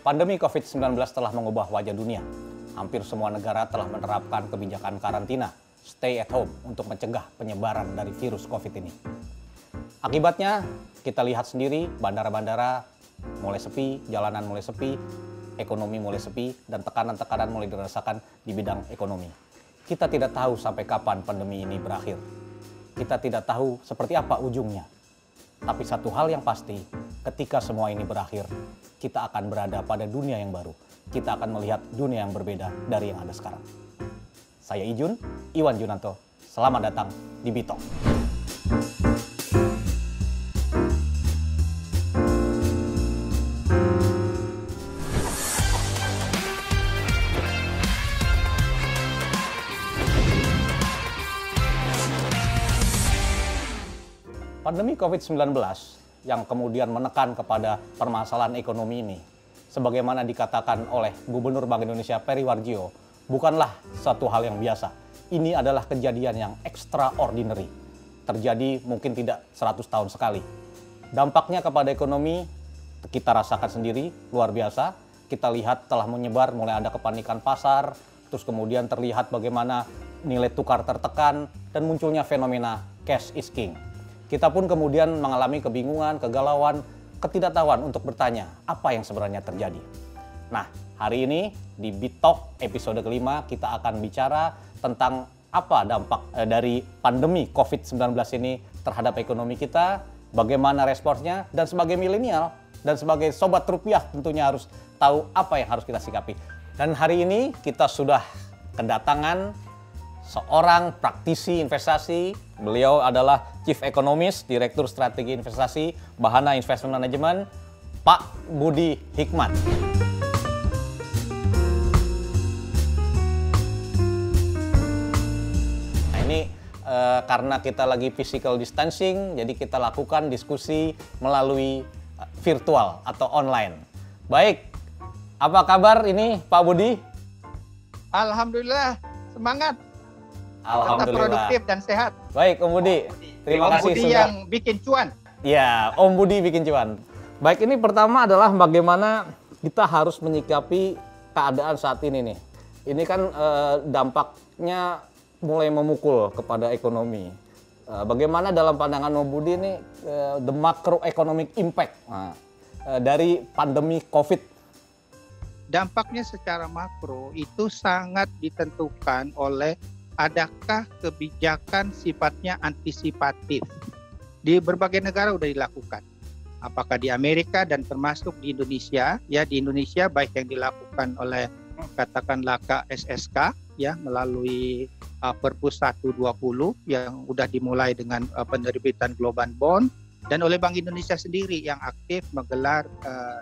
Pandemi COVID-19 telah mengubah wajah dunia. Hampir semua negara telah menerapkan kebijakan karantina, stay at home untuk mencegah penyebaran dari virus COVID ini. Akibatnya, kita lihat sendiri bandara-bandara mulai sepi, jalanan mulai sepi, ekonomi mulai sepi, dan tekanan-tekanan mulai dirasakan di bidang ekonomi. Kita tidak tahu sampai kapan pandemi ini berakhir. Kita tidak tahu seperti apa ujungnya. Tapi satu hal yang pasti, ketika semua ini berakhir, kita akan berada pada dunia yang baru. Kita akan melihat dunia yang berbeda dari yang ada sekarang. Saya Ijun, Iwan Junanto. Selamat datang di Bitalk. Pandemi COVID-19 yang kemudian menekan kepada permasalahan ekonomi ini, sebagaimana dikatakan oleh Gubernur Bank Indonesia Peri Warjio, bukanlah satu hal yang biasa. Ini adalah kejadian yang extraordinary. Terjadi mungkin tidak 100 tahun sekali. Dampaknya kepada ekonomi kita rasakan sendiri, luar biasa. Kita lihat telah menyebar, mulai ada kepanikan pasar, terus kemudian terlihat bagaimana nilai tukar tertekan, dan munculnya fenomena cash is king. Kita pun kemudian mengalami kebingungan, kegalauan, ketidaktahuan untuk bertanya apa yang sebenarnya terjadi. Nah, hari ini di Bitalk episode kelima kita akan bicara tentang apa dampak dari pandemi COVID-19 ini terhadap ekonomi kita, bagaimana responsnya, dan sebagai milenial dan sebagai sobat rupiah tentunya harus tahu apa yang harus kita sikapi. Dan hari ini kita sudah kedatangan seorang praktisi investasi. Beliau adalah Chief Economist, Direktur Strategi Investasi, Bahana Investment Management, Pak Budi Hikmat. Nah ini karena kita lagi physical distancing, jadi kita lakukan diskusi melalui virtual atau online. Baik, apa kabar ini Pak Budi? Alhamdulillah, semangat. Alhamdulillah. Tetap produktif dan sehat. Baik, Om Budi. Terima kasih Budi sudah. Yang bikin cuan. Ya, Om Budi bikin cuan. Baik, ini pertama adalah bagaimana kita harus menyikapi keadaan saat ini nih. Ini kan dampaknya mulai memukul kepada ekonomi. Bagaimana dalam pandangan Om Budi ini the macroeconomic impact dari pandemi COVID? Dampaknya secara makro itu sangat ditentukan oleh adakah kebijakan sifatnya antisipatif. Di berbagai negara sudah dilakukan. Apakah di Amerika dan termasuk di Indonesia, ya di Indonesia baik yang dilakukan oleh katakanlah KSSK ya melalui Perpus 120 yang sudah dimulai dengan penerbitan global bond dan oleh Bank Indonesia sendiri yang aktif menggelar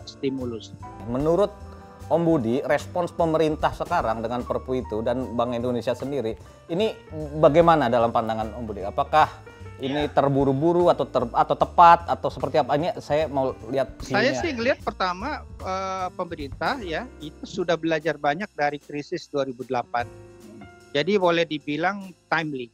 stimulus. Menurut Om Budi, respons pemerintah sekarang dengan Perpu itu dan Bank Indonesia sendiri, ini bagaimana dalam pandangan Om Budi? Apakah ini terburu-buru atau tepat atau seperti apa? Ini saya mau lihat. Saya sih ngelihat pertama pemerintah ya itu sudah belajar banyak dari krisis 2008. Jadi boleh dibilang timely,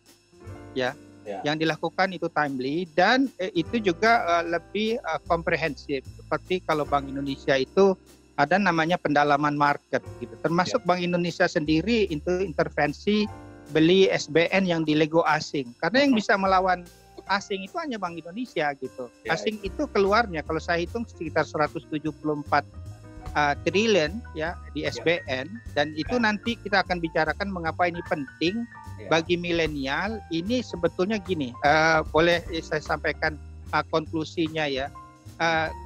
ya. Yang dilakukan itu timely dan itu juga lebih komprehensif. Seperti kalau Bank Indonesia itu ada namanya pendalaman market gitu. Termasuk Bank Indonesia sendiri itu intervensi beli SBN yang dilego asing. Karena yang bisa melawan asing itu hanya Bank Indonesia gitu. Asing itu keluarnya kalau saya hitung sekitar 174 triliun ya di SBN dan itu nanti kita akan bicarakan mengapa ini penting bagi milenial. Ini sebetulnya gini, boleh saya sampaikan konklusinya ya.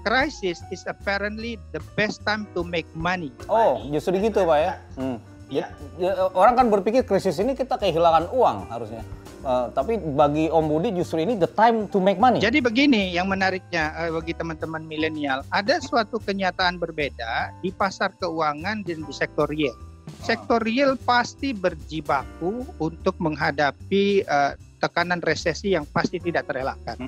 Crisis is apparently the best time to make money. Oh, justru gitu Pak ya? Orang kan berpikir krisis ini kita kehilangan uang harusnya. Tapi bagi Om Budi justru ini the time to make money. Jadi begini yang menariknya bagi teman-teman milenial, ada suatu kenyataan berbeda di pasar keuangan dan di sektor real. Sektor real pasti berjibaku untuk menghadapi tekanan resesi yang pasti tidak terelakkan.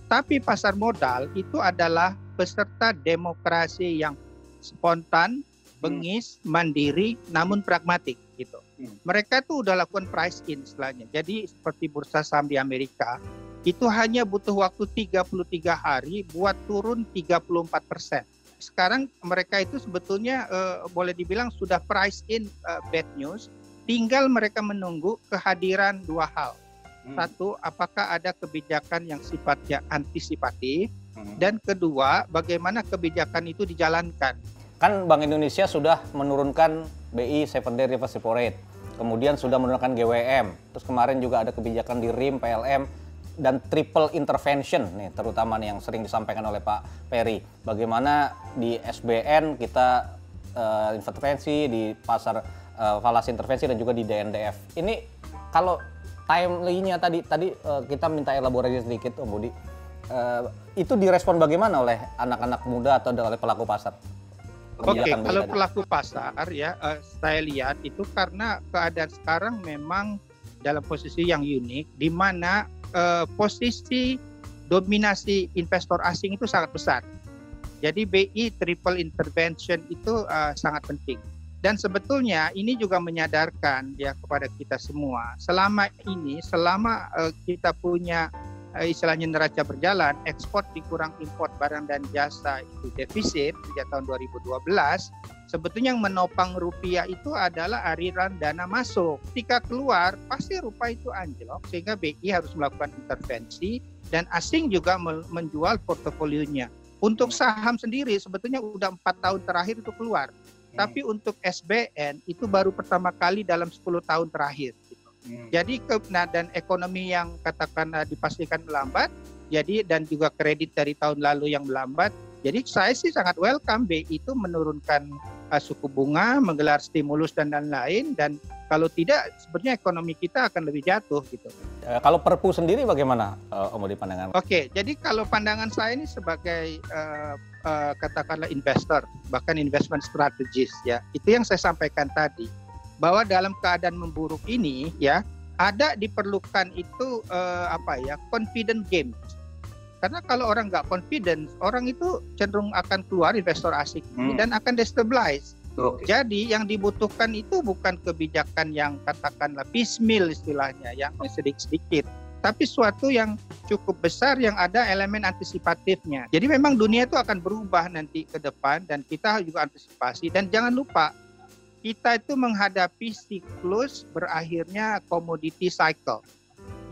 Tapi pasar modal itu adalah peserta demokrasi yang spontan, bengis, mandiri, namun pragmatik gitu. Mereka tuh udah lakukan price in istilahnya. Jadi seperti bursa saham di Amerika, itu hanya butuh waktu 33 hari buat turun 34%. sekarang mereka itu sebetulnya boleh dibilang sudah price in bad news. Tinggal mereka menunggu kehadiran dua hal. Satu, apakah ada kebijakan yang sifatnya antisipatif, dan kedua, bagaimana kebijakan itu dijalankan. Kan Bank Indonesia sudah menurunkan BI 7-day reverse repo rate, kemudian sudah menurunkan GWM, terus kemarin juga ada kebijakan di RIM, PLM, dan triple intervention nih, terutama nih yang sering disampaikan oleh Pak Peri. Bagaimana di SBN kita intervensi, di pasar falas intervensi, dan juga di DNDF. Ini kalau timely-nya tadi kita minta elaborasi sedikit, Om Budi. Itu direspon bagaimana oleh anak-anak muda atau oleh pelaku pasar? Oke, kalau pelaku pasar ya, saya lihat itu karena keadaan sekarang memang dalam posisi yang unik, di mana posisi dominasi investor asing itu sangat besar. Jadi BI triple intervention itu sangat penting. Dan sebetulnya ini juga menyadarkan ya kepada kita semua, selama kita punya istilahnya neraca berjalan, ekspor dikurang import barang dan jasa itu defisit sejak tahun 2012, sebetulnya yang menopang rupiah itu adalah aliran dana masuk. Ketika keluar, pasti rupiah itu anjlok, sehingga BI harus melakukan intervensi, dan asing juga menjual portofolionya. Untuk saham sendiri sebetulnya udah 4 tahun terakhir itu keluar. Tapi untuk SBN itu baru pertama kali dalam 10 tahun terakhir. Gitu. Jadi dan ekonomi yang katakan dipastikan melambat, jadi dan juga kredit dari tahun lalu yang melambat. Jadi saya sih sangat welcome BI itu menurunkan suku bunga, menggelar stimulus dan lain-lain, dan kalau tidak sebenarnya ekonomi kita akan lebih jatuh gitu. Kalau Perpu sendiri bagaimana, Om Budi, pandangan? Oke, jadi kalau pandangan saya ini sebagai katakanlah investor, bahkan investment strategist ya, itu yang saya sampaikan tadi, bahwa dalam keadaan memburuk ini ya, ada diperlukan itu confident game. Karena kalau orang nggak confident, orang itu cenderung akan keluar investor asing dan akan destabilize. Okay. Jadi yang dibutuhkan itu bukan kebijakan yang katakanlah piecemeal istilahnya, yang sedikit-sedikit, tapi suatu yang cukup besar yang ada elemen antisipatifnya. Jadi memang dunia itu akan berubah nanti ke depan, dan kita juga antisipasi. Dan jangan lupa, kita itu menghadapi siklus berakhirnya commodity cycle.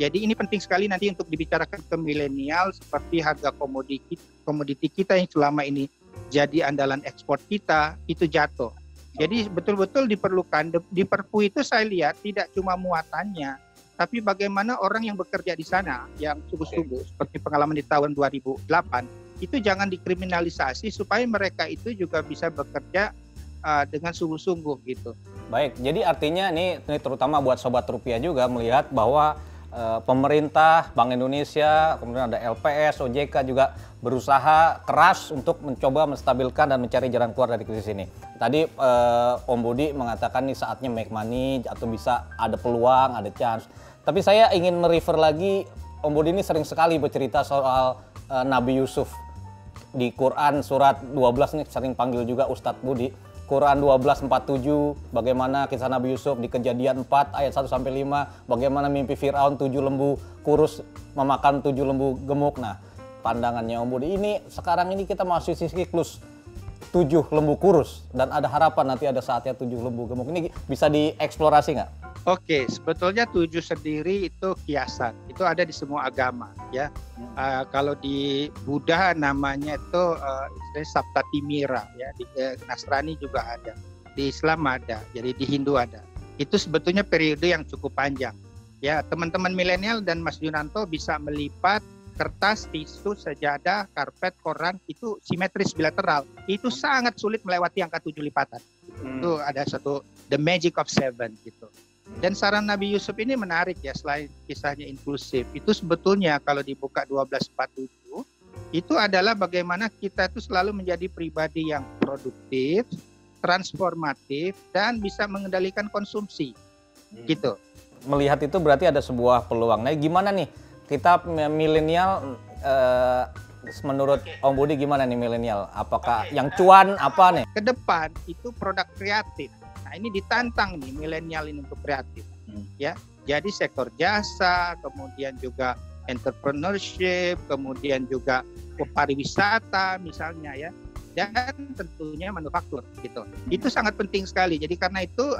Jadi ini penting sekali nanti untuk dibicarakan ke milenial, seperti harga komoditi kita yang selama ini jadi andalan ekspor kita itu jatuh. Jadi betul-betul diperlukan. Di Perpu itu saya lihat tidak cuma muatannya, tapi bagaimana orang yang bekerja di sana yang sungguh-sungguh, seperti pengalaman di tahun 2008, itu jangan dikriminalisasi supaya mereka itu juga bisa bekerja dengan sungguh-sungguh gitu. Baik, jadi artinya ini terutama buat Sobat Rupiah juga melihat bahwa pemerintah, Bank Indonesia, kemudian ada LPS, OJK juga berusaha keras untuk mencoba menstabilkan dan mencari jalan keluar dari krisis ini. Tadi Om Budi mengatakan nih saatnya make money atau bisa ada peluang, ada chance. Tapi saya ingin merefer lagi, Om Budi ini sering sekali bercerita soal Nabi Yusuf. Di Quran surat 12 nih sering panggil juga Ustadz Budi. Quran 12:47, bagaimana kisah Nabi Yusuf. Di Kejadian 4 ayat 1-5, bagaimana mimpi Fir'aun 7 lembu kurus memakan 7 lembu gemuk. Nah, pandangannya Om Budi, ini sekarang ini kita masih siklus 7 lembu kurus, dan ada harapan nanti ada saatnya 7 lembu gemuk. Ini bisa dieksplorasi nggak? Oke, sebetulnya 7 sendiri itu kiasan, itu ada di semua agama ya. Kalau di Buddha namanya itu Saptatimira ya, di Nasrani juga ada, di Islam ada, jadi di Hindu ada. Itu sebetulnya periode yang cukup panjang. Ya, teman-teman milenial dan Mas Yunanto bisa melipat kertas, tisu, sejadah, karpet, koran itu simetris bilateral. Itu sangat sulit melewati angka 7 lipatan. Itu ada satu the magic of 7 gitu. Dan saran Nabi Yusuf ini menarik ya, selain kisahnya inklusif. Itu sebetulnya kalau dibuka 12:47 itu adalah bagaimana kita itu selalu menjadi pribadi yang produktif, transformatif, dan bisa mengendalikan konsumsi. Gitu. Melihat itu berarti ada sebuah peluang. Nah, gimana nih kita milenial, menurut Om Budi gimana nih milenial? Apakah yang cuan apa nih? Ke depan itu produk kreatif. Nah, ini ditantang nih milenial ini untuk kreatif. Ya. Jadi sektor jasa, kemudian juga entrepreneurship, kemudian juga pariwisata misalnya ya. dan tentunya manufaktur gitu. Itu sangat penting sekali. Jadi karena itu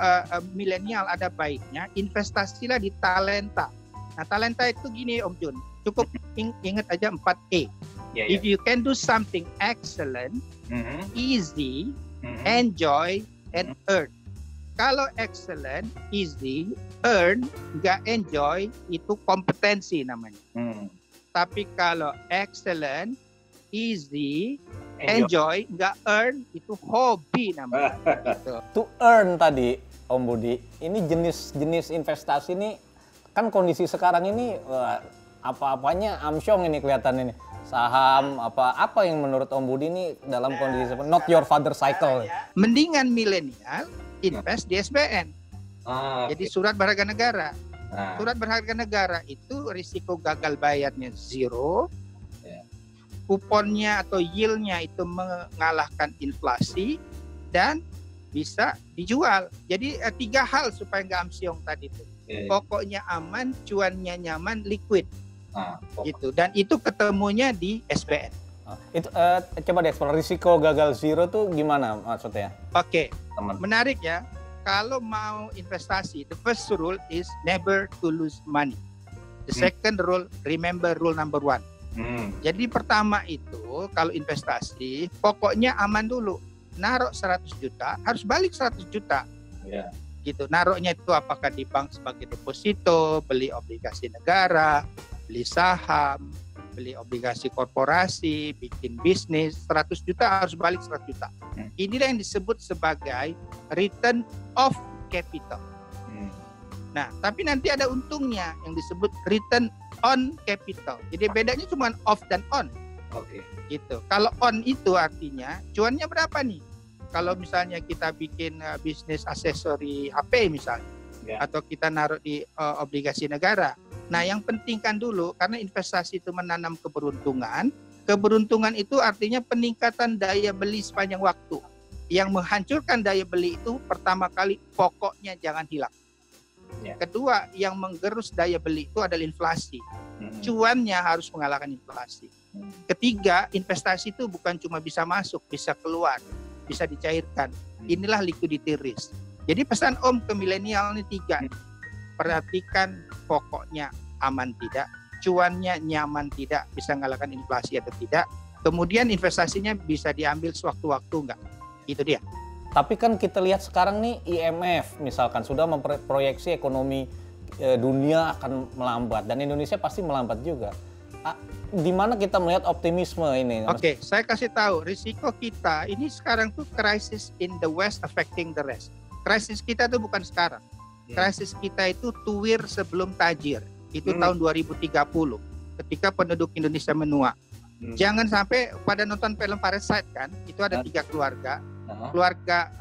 milenial ada baiknya investasilah di talenta. Nah, talenta itu gini Om Jun, cukup ingat aja 4E. If you can do something excellent, easy, enjoy, and earn. Kalau excellent, easy, earn, nggak enjoy, itu kompetensi namanya. Tapi kalau excellent, easy, enjoy, nggak earn, itu hobi namanya. Gitu. To earn tadi, Om Budi, ini jenis investasi ini, kan kondisi sekarang ini apa-apanya amsyong ini kelihatan ini. Saham, apa yang menurut Om Budi ini dalam kondisi not your father cycle? Mendingan milenial invest di SBN. Jadi surat berharga negara. Surat berharga negara itu risiko gagal bayarnya zero. Kuponnya atau yield-nya itu mengalahkan inflasi dan bisa dijual. Jadi 3 hal supaya nggak amsyong tadi itu. Pokoknya aman, cuannya nyaman, liquid. Gitu. Dan itu ketemunya di SBN. Itu coba deh eksplor risiko gagal zero tuh gimana maksudnya? Oke, menarik ya. Kalau mau investasi, the first rule is never to lose money. The second rule, remember rule number 1. Jadi pertama itu kalau investasi, pokoknya aman dulu. Naruh 100 juta, harus balik 100 juta. Gitu. Naruhnya itu apakah di bank sebagai deposito, beli obligasi negara, beli saham, beli obligasi korporasi, bikin bisnis, 100 juta harus balik 100 juta. Inilah yang disebut sebagai return of capital. Nah, tapi nanti ada untungnya yang disebut return on capital. Jadi bedanya cuma off dan on. Gitu. Kalau on itu artinya cuannya berapa nih? Kalau misalnya kita bikin bisnis aksesori HP misalnya, atau kita naruh di obligasi negara. Nah, yang pentingkan dulu karena investasi itu menanam keberuntungan. Keberuntungan itu artinya peningkatan daya beli sepanjang waktu. Yang menghancurkan daya beli itu pertama kali pokoknya jangan hilang. Kedua, yang menggerus daya beli itu adalah inflasi. Cuannya harus mengalahkan inflasi. Ketiga, investasi itu bukan cuma bisa masuk, bisa keluar, bisa dicairkan. Inilah liquidity risk. Jadi pesan Om ke milenial ini 3. Perhatikan pokoknya aman tidak, cuannya nyaman tidak, bisa mengalahkan inflasi atau tidak. Kemudian investasinya bisa diambil sewaktu-waktu enggak. Itu dia. Tapi kan kita lihat sekarang nih IMF misalkan sudah memproyeksi ekonomi dunia akan melambat dan Indonesia pasti melambat juga. Di mana kita melihat optimisme ini? Oke, saya kasih tahu risiko kita ini sekarang tuh crisis in the West affecting the rest. Krisis kita itu bukan sekarang. Krisis kita itu tuwir sebelum tajir. Itu tahun 2030 ketika penduduk Indonesia menua. Jangan sampai pada nonton film Parasite kan, itu ada 3 keluarga. Keluarga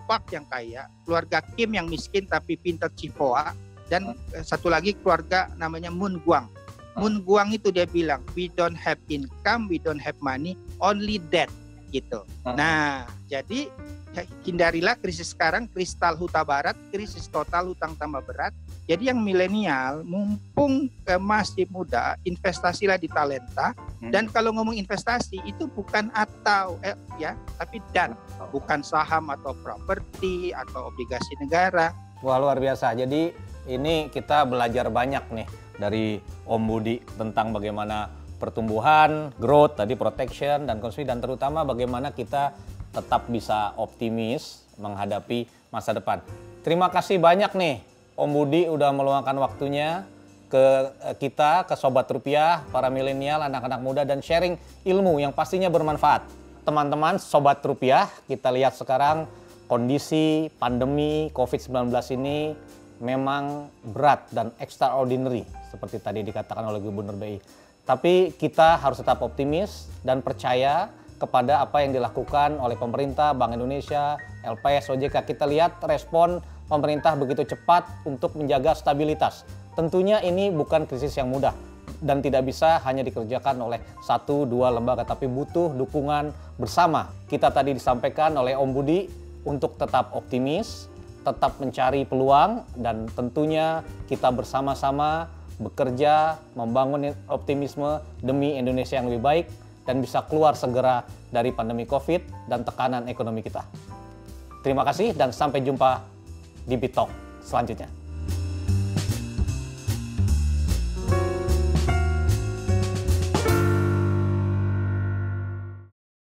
Park yang kaya, keluarga Kim yang miskin tapi pintar cipoa, dan satu lagi keluarga namanya Moon Gwang. Moon Gwang itu dia bilang, we don't have income, we don't have money, only debt gitu. Nah, jadi hindarilah krisis sekarang, kristal huta barat, krisis total hutang tambah berat. Jadi yang milenial, mumpung masih muda, investasilah di talenta. Dan kalau ngomong investasi itu bukan atau tapi dan, bukan saham atau properti atau obligasi negara. Wah, luar biasa. Jadi ini kita belajar banyak nih dari Om Budi tentang bagaimana pertumbuhan, growth, tadi protection dan konsumsi, dan terutama bagaimana kita tetap bisa optimis menghadapi masa depan. Terima kasih banyak nih Om Budi udah meluangkan waktunya ke kita, ke Sobat Rupiah, para milenial, anak-anak muda, dan sharing ilmu yang pastinya bermanfaat. Teman-teman Sobat Rupiah, kita lihat sekarang kondisi pandemi COVID-19 ini memang berat dan extraordinary seperti tadi dikatakan oleh Gubernur BI. Tapi kita harus tetap optimis dan percaya kepada apa yang dilakukan oleh pemerintah, Bank Indonesia, LPS, OJK. Kita lihat respon pemerintah begitu cepat untuk menjaga stabilitas. Tentunya ini bukan krisis yang mudah dan tidak bisa hanya dikerjakan oleh 1-2 lembaga, tapi butuh dukungan bersama. Kita tadi disampaikan oleh Om Budi untuk tetap optimis, tetap mencari peluang, dan tentunya kita bersama-sama bekerja membangun optimisme demi Indonesia yang lebih baik. dan bisa keluar segera dari pandemi COVID dan tekanan ekonomi kita. Terima kasih dan sampai jumpa di BitTalk selanjutnya.